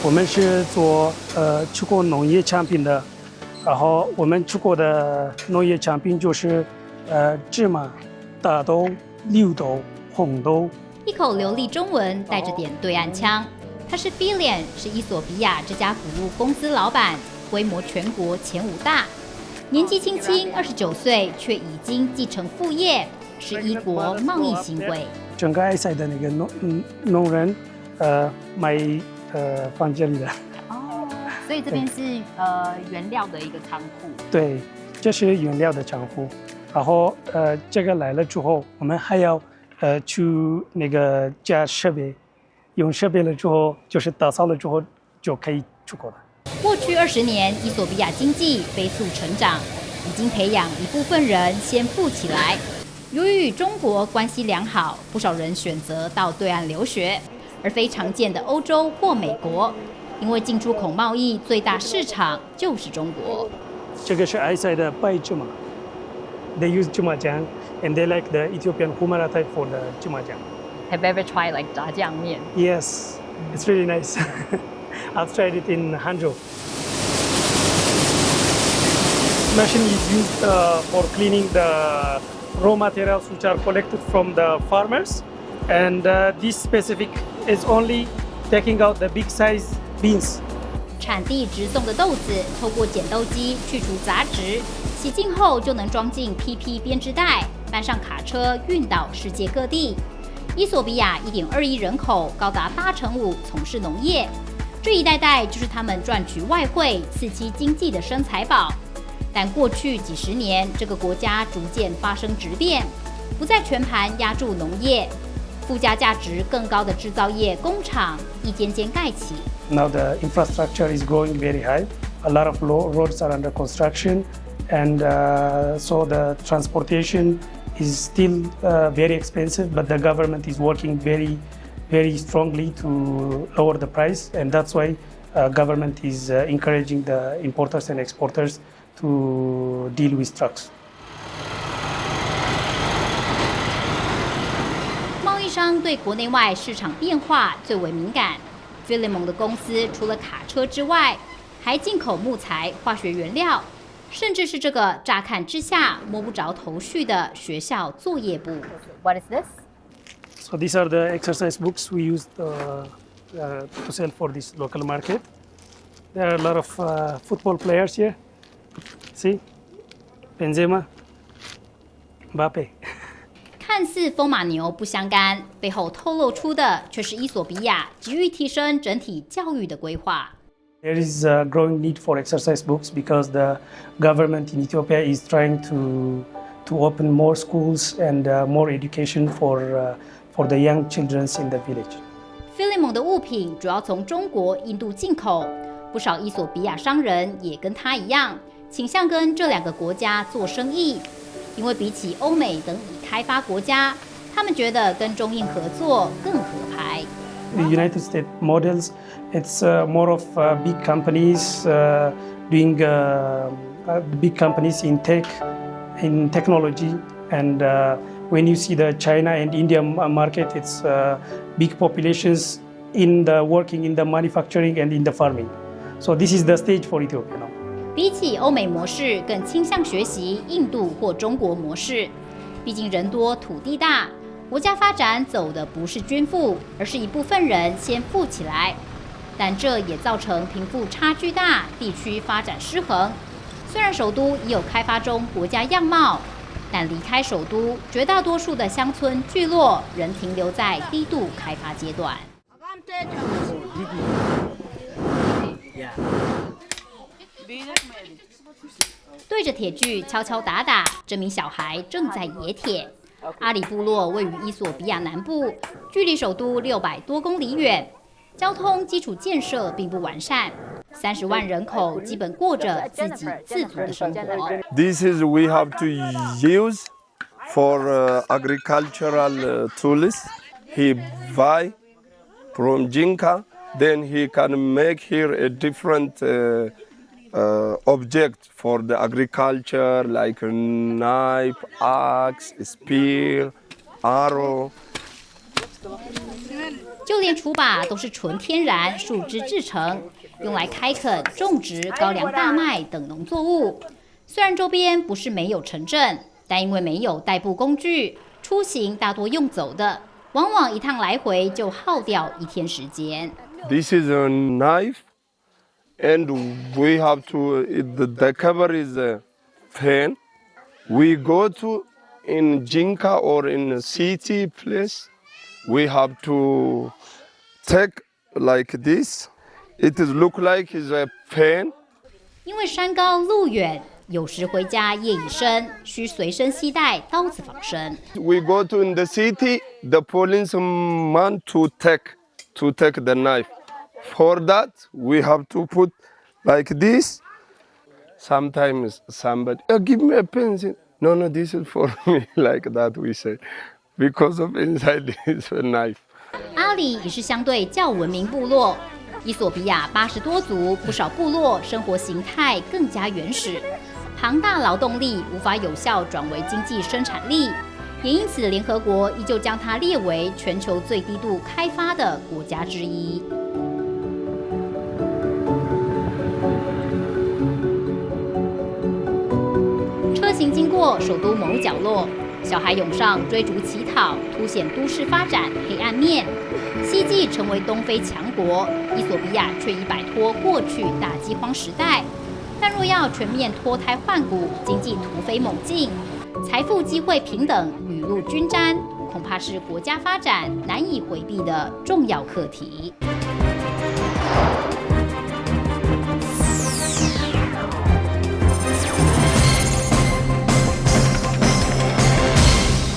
我们是做出口农业产品的，然后我们出口的农业产品就是芝麻、大豆、绿豆、红豆。一口流利中文，带着点对岸腔。他是 Philian， 是伊索比亚这家谷物公司老板，规模全国前5大。年纪轻轻29岁，却已经继承父业，是一国贸易新贵。整个埃塞的那个农人，买房间里的。哦，所以这边是原料的一个仓库。对，这是原料的仓库。然后这个来了之后，我们还要去那个加设备，用设备了之后，就是打扫了之后就可以出口了。过去20年，伊索比亚经济飞速成长，已经培养一部分人先富起来。由于与中国关系良好，不少人选择到对岸留学，而非常见的欧洲或美国，因为进出口贸易最大市场就是中国。这个是埃塞的白芝麻 ，They use 芝麻酱 ，and they like the Ethiopian humara type for the 芝麻酱。Have you ever tried like 炸酱面? Yes, it's really nice. I've tried it in Hangzhou. Machine is used for cleaning the raw materials which are collected from the farmers, and this specific is only taking out the big size beans. 产地直送的豆子，透过剪豆机去除杂质，洗净后就能装进 PP 编织袋，搬上卡车运到世界各地。伊索比亚1.2亿人口，高达85%从事农业，这一代代就是他们赚取外汇、刺激经济的生财宝。但过去几十年，这个国家逐渐发生质变，不再全盘押注农业，附加价值更高的制造业工厂一间间盖起。Now the infrastructure is growing very high. A lot of roads are under construction, and so the transportation is still very expensive. But the government is working very, very strongly to lower the price, and that's why government is encouraging the importers and exporters to deal with trucks. 贸易商对国内外市场变化最为敏感。菲利蒙的公司除了卡车之外，还进口木材、化学原料，甚至是这个乍看之下摸不着头绪的学校作业簿。What is this? So these are the exercise books we used to sell for this local market. There are a lot of football players here. See, Benzema, Mbappe. 看似风马牛不相干，背后透露出的却是伊索比亚急于提升整体教育的规划。There is a growing need for exercise books because the government in Ethiopia is trying to open more schools and more education for the young children in the village. 菲利蒙的物品主要从中国、印度进口，不少伊索比亚商人也跟他一样，倾向跟这2个国家做生意。因为比起欧美等已开发国家，他们觉得跟中印合作更合拍。The United States models, it's more of big companies doing big companies in tech, in technology, and when you see the China and India market, it's big populations in the working in the manufacturing and in the farming. So this is the stage for Ethiopia now. 比起欧美模式，更倾向学习印度或中国模式。毕竟人多土地大，国家发展走的不是均富，而是一部分人先富起来。但这也造成贫富差距大，地区发展失衡。虽然首都已有开发中国家样貌，但离开首都，绝大多数的乡村聚落仍停留在低度开发阶段。对着铁具敲敲打打，这名小孩正在冶铁。阿里部落位于伊索比亚南部，距离首都600多公里远，交通基础建设并不完善，30万人口基本过着自给自足的生活。This is we have to use for agricultural tools. He buy from Jinka, then he can make here a different object for the agriculture, like a knife, axe, spear, arrow. 就连锄把都是纯天然树枝制成，用来开垦、种植高粱、大麦等农作物。虽然周边不是没有城镇，但因为没有代步工具，出行大多用走的，往往一趟来回就耗掉1天时间。This is a knife, and we have to. The cover is a pen. We go to in Jinka or in a city place. We have to take like this. It is look like it's a pen. 因为山高路远，有时回家夜已深，需随身携带刀子防身。We go to in the city. The policeman to take the knife. For that, we have to put like this. Sometimes somebody give me a pencil. No, this is for me. Like that we say, because of inside is a knife. 阿里也是相对较文明部落，伊索比亚80多族，不少部落生活形态更加原始，庞大劳动力无法有效转为经济生产力，也因此联合国依旧将它列为全球最低度开发的国家之一。车行经过首都某角落，小孩涌上追逐乞讨，凸显都市发展黑暗面。希冀成为东非强国，伊索比亚却已摆脱过去大饥荒时代。但若要全面脱胎换骨，经济突飞猛进，财富机会平等雨露均沾，恐怕是国家发展难以回避的重要课题。